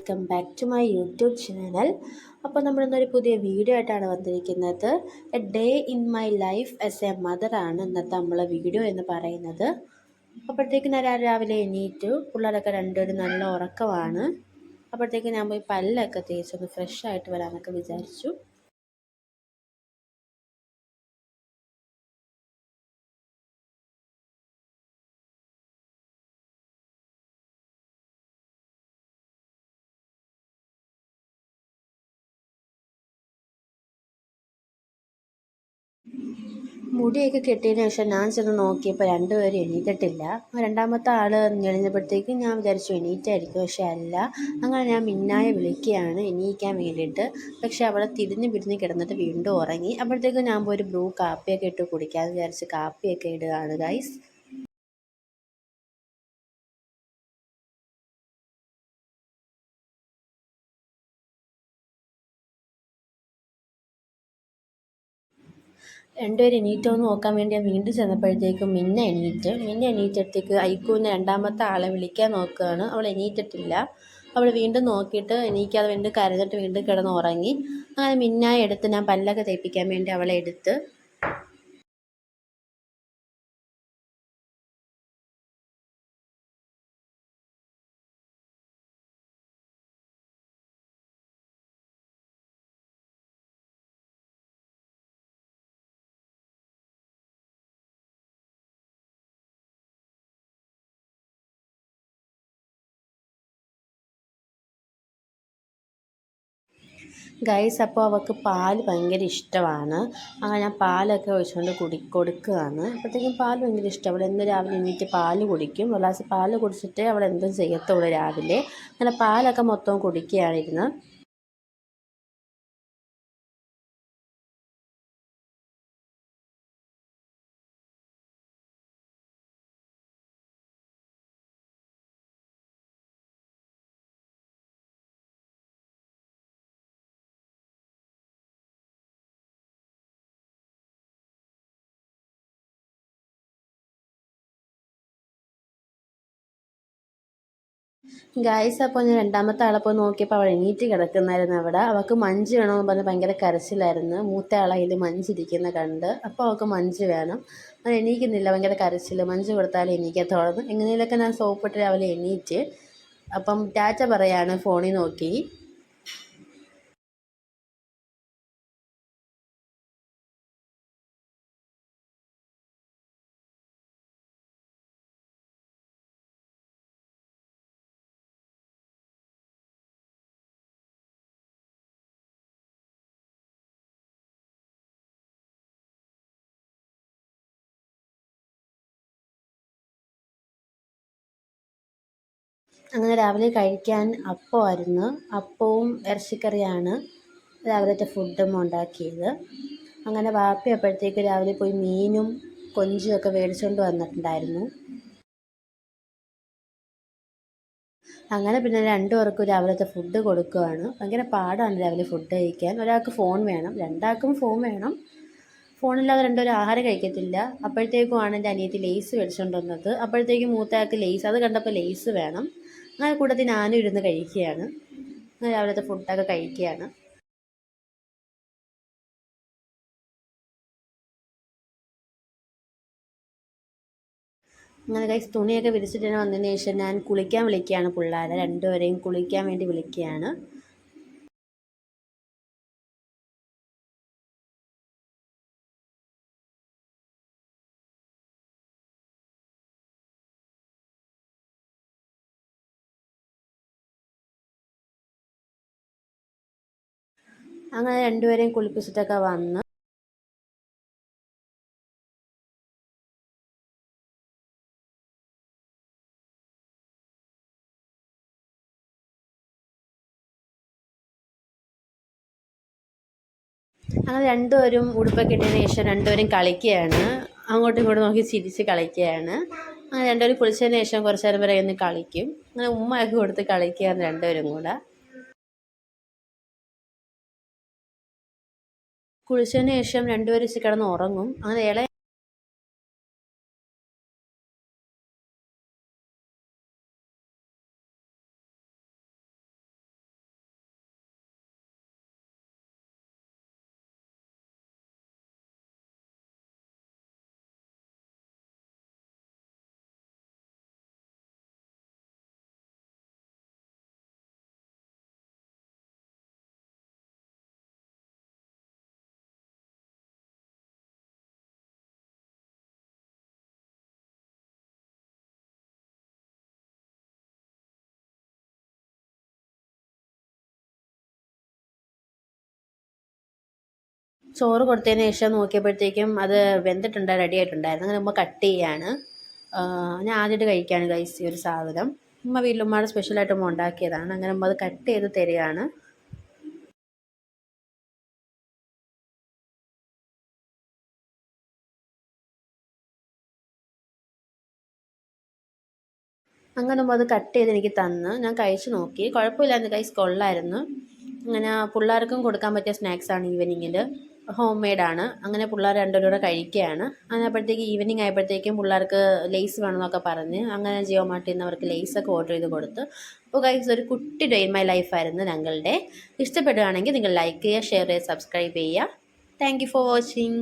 Welcome back to my YouTube channel. അപ്പോൾ നമ്മളിന്നൊരു പുതിയ വീഡിയോ ആയിട്ടാണ് വന്നിരിക്കുന്നത്. A day in my life as a mother ആണ് ഇന്നത്തെ നമ്മളെ വീഡിയോ എന്ന് പറയുന്നത്. അപ്പോഴത്തേക്ക് ഞാൻ രാവിലെ എണീറ്റു. പിള്ളേരൊക്കെ രണ്ടുപേരും നല്ല ഉറക്കമാണ്. അപ്പോഴത്തേക്ക് ഞാൻ പോയി പല്ലൊക്കെ തേച്ചൊന്ന് ഫ്രഷ് ആയിട്ട് വരാമെന്നൊക്കെ വിചാരിച്ചു. മുടിയൊക്കെ കെട്ടിയതിന് ശേഷം ഞാൻ ചെന്ന് നോക്കിയപ്പോൾ രണ്ടുപേരും എണീറ്റിട്ടില്ല. രണ്ടാമത്തെ ആൾ ഞെളിഞ്ഞപ്പോഴത്തേക്കും ഞാൻ വിചാരിച്ചു എണീറ്റായിരിക്കും, പക്ഷെ അല്ല. അങ്ങനെ ഞാൻ മിന്നായെ വിളിക്കുകയാണ് എണീക്കാൻ വേണ്ടിയിട്ട്. പക്ഷെ അവളെ തിരിഞ്ഞ് പിരിഞ്ഞ് കിടന്നിട്ട് വീണ്ടും ഉറങ്ങി. അപ്പോഴത്തേക്കും ഞാൻ പോയി ഒരു ബ്രൂ കാപ്പിയൊക്കെ ഇട്ട് കുടിക്കാമെന്ന് വിചാരിച്ച് കാപ്പിയൊക്കെ ഇടുകയാണ് ഗൈസ്. രണ്ടുപേരും എണീറ്റോ എന്ന് നോക്കാൻ വേണ്ടി ഞാൻ വീണ്ടും ചെന്നപ്പോഴത്തേക്കും മിന്ന എണീറ്റത്തേക്ക് ഐക്കൂന്ന് രണ്ടാമത്തെ ആളെ വിളിക്കാൻ നോക്കുകയാണ്. അവൾ എണീറ്റിട്ടില്ല. അവൾ വീണ്ടും നോക്കിയിട്ട് എണീക്കാതെ വീണ്ടും കരഞ്ഞിട്ട് വീണ്ടും കിടന്ന് ഉറങ്ങി. അങ്ങനെ മിന്നായി എടുത്ത് ഞാൻ പല്ലൊക്കെ തേപ്പിക്കാൻ വേണ്ടി അവളെ എടുത്ത് ഗൈസ്. അപ്പോൾ അവൾക്ക് പാൽ ഭയങ്കര ഇഷ്ടമാണ്. അങ്ങനെ ഞാൻ പാലൊക്കെ ഒഴിച്ചുകൊണ്ട് കൊടുക്കുകയാണ്. അപ്പോഴത്തേക്കും പാൽ ഭയങ്കര ഇഷ്ടം. അവൾ എന്നും രാവിലെ എണീറ്റ് പാൽ കുടിക്കും. ഒരു ഗ്ലാസ് പാൽ കുടിച്ചിട്ടേ അവൾ എന്തും ചെയ്യത്തുള്ളൂ രാവിലെ. അങ്ങനെ പാലൊക്കെ മൊത്തം കുടിക്കുകയാണിരുന്നു. ഗൈസ്, അപ്പോൾ ഞാൻ രണ്ടാമത്തെ ആളെ പോയി നോക്കിയപ്പോൾ അവൾ എണീറ്റ് കിടക്കുന്നായിരുന്നു അവിടെ. അവൾക്ക് മഞ്ച് വേണമെന്ന് പറഞ്ഞ് ഭയങ്കര കരച്ചിലായിരുന്നു. മൂത്ത ആളതിൽ മഞ്ചിരിക്കുന്ന കണ്ട്. അപ്പോൾ അവൾക്ക് മഞ്ച് വേണം. അത് എണീക്കുന്നില്ല, ഭയങ്കര കരച്ചിൽ. മഞ്ച് കൊടുത്താലും എണീക്കത്തോളം. എങ്ങനെയൊക്കെ ഞാൻ സോപ്പിട്ട് രാവിലെ എണീറ്റ്. അപ്പം ടാറ്റ പറയാണ് ഫോണിൽ നോക്കി. അങ്ങനെ രാവിലെ കഴിക്കാൻ അപ്പമായിരുന്നു. അപ്പവും ഇറച്ചിക്കറിയാണ് രാവിലത്തെ ഫുഡും ഉണ്ടാക്കിയത്. അങ്ങനെ വാപ്പി അപ്പോഴത്തേക്ക് രാവിലെ പോയി മീനും കൊഞ്ചും ഒക്കെ മേടിച്ചുകൊണ്ട് വന്നിട്ടുണ്ടായിരുന്നു. അങ്ങനെ പിന്നെ രണ്ടുപേർക്കും രാവിലത്തെ ഫുഡ് കൊടുക്കുകയാണ്. ഭയങ്കര പാടാണ് രാവിലെ ഫുഡ് കഴിക്കാൻ. ഒരാൾക്ക് ഫോൺ വേണം, രണ്ടാൾക്കും ഫോൺ വേണം. ഫോണില്ലാതെ രണ്ടുപേരും ആഹാരം കഴിക്കത്തില്ല. അപ്പോഴത്തേക്കുമാണ് എൻ്റെ അനിയത്തി ലേസ് മേടിച്ചുകൊണ്ട് വന്നത്. അപ്പോഴത്തേക്കും മൂത്തയാൾക്ക് ലേസ്, അത് കണ്ടപ്പോൾ ലേസ് വേണം. അങ്ങനെ കൂട്ടത്തിൽ ഞാനും ഇരുന്ന് കഴിക്കുകയാണ്. അങ്ങനെ രാവിലത്തെ ഫുഡൊക്കെ കഴിക്കുകയാണ്. അങ്ങനെ ഗൈസ്, തുണിയൊക്കെ വിരിച്ചിട്ട് വന്നതിന് ശേഷം ഞാൻ കുളിക്കാൻ വിളിക്കുകയാണ് പിള്ളേരെ. രണ്ടുപേരെയും കുളിക്കാൻ വേണ്ടി വിളിക്കുകയാണ്. അങ്ങനെ രണ്ടുപേരെയും കുളിപ്പിച്ചിട്ടൊക്കെ വന്ന് അങ്ങനെ രണ്ടുപേരും ഉടുപ്പൊക്കെ ഇട്ടതിന് ശേഷം രണ്ടുപേരും കളിക്കുകയാണ്. അങ്ങോട്ടും ഇങ്ങോട്ടും നോക്കി ചിരിച്ച് കളിക്കുകയാണ്. അങ്ങനെ രണ്ടുപേരും കുളിച്ചതിന് ശേഷം കുറച്ച് നേരം വരെ ഒന്ന് കളിക്കും. അങ്ങനെ ഉമ്മയൊക്കെ കൊടുത്ത് കളിക്കുകയാണ് രണ്ടുപേരും കൂടെ. കുളിച്ചതിന് ശേഷം രണ്ടുപേരും കിടന്ന് ഉറങ്ങും. അങ്ങനെ ഇളയ ചോറ് കൊടുത്തതിന് ശേഷം നോക്കിയപ്പോഴത്തേക്കും അത് വെന്തിട്ടുണ്ട്, റെഡി ആയിട്ടുണ്ടായിരുന്നു. അങ്ങനെ ഉമ്മ കട്ട് ചെയ്യാണ്. ഞാൻ ആദ്യമായിട്ട് കഴിക്കുകയാണ് ഗൈസ് ഈ ഒരു സാധനം. ഉമ്മ വീട്ടിൽ ഉമ്മയുടെ സ്പെഷ്യലായിട്ട് ഉമ്മ ഉണ്ടാക്കിയതാണ്. അങ്ങനെ ഉമ്മ അത് കട്ട് ചെയ്ത് തരികയാണ്. അങ്ങനെ ഉമ്മ അത് കട്ട് ചെയ്ത് എനിക്ക് തന്ന് ഞാൻ കഴിച്ച് നോക്കി. കുഴപ്പമില്ലായിരുന്നു ഗൈസ്, കൊള്ളായിരുന്നു. അങ്ങനെ പിള്ളേർക്കും കൊടുക്കാൻ പറ്റിയ സ്നാക്സാണ് ഈവനിങ്ങിൽ. ഹോം മെയ്ഡാണ്. അങ്ങനെ പിള്ളേർ രണ്ടുപേരും കൂടെ കഴിക്കുകയാണ്. അങ്ങനെ അപ്പോഴത്തേക്ക് ഈവനിങ് ആയപ്പോഴത്തേക്കും പിള്ളേർക്ക് ലേസ് വേണമെന്നൊക്കെ പറഞ്ഞ് അങ്ങനെ ജിയോ മാർട്ടിൽ നിന്ന് അവർക്ക് ലേസൊക്കെ ഓർഡർ ചെയ്ത് കൊടുത്ത്. അപ്പോൾ ഗൈസ് ഒരു കുട്ടി ഡേ ഇൻ മൈ ലൈഫായിരുന്നു ഞങ്ങളുടെ. ഇഷ്ടപ്പെടുകയാണെങ്കിൽ നിങ്ങൾ ലൈക്ക് ചെയ്യുക, ഷെയർ ചെയ്യുക, സബ്സ്ക്രൈബ് ചെയ്യുക. Thank you for watching.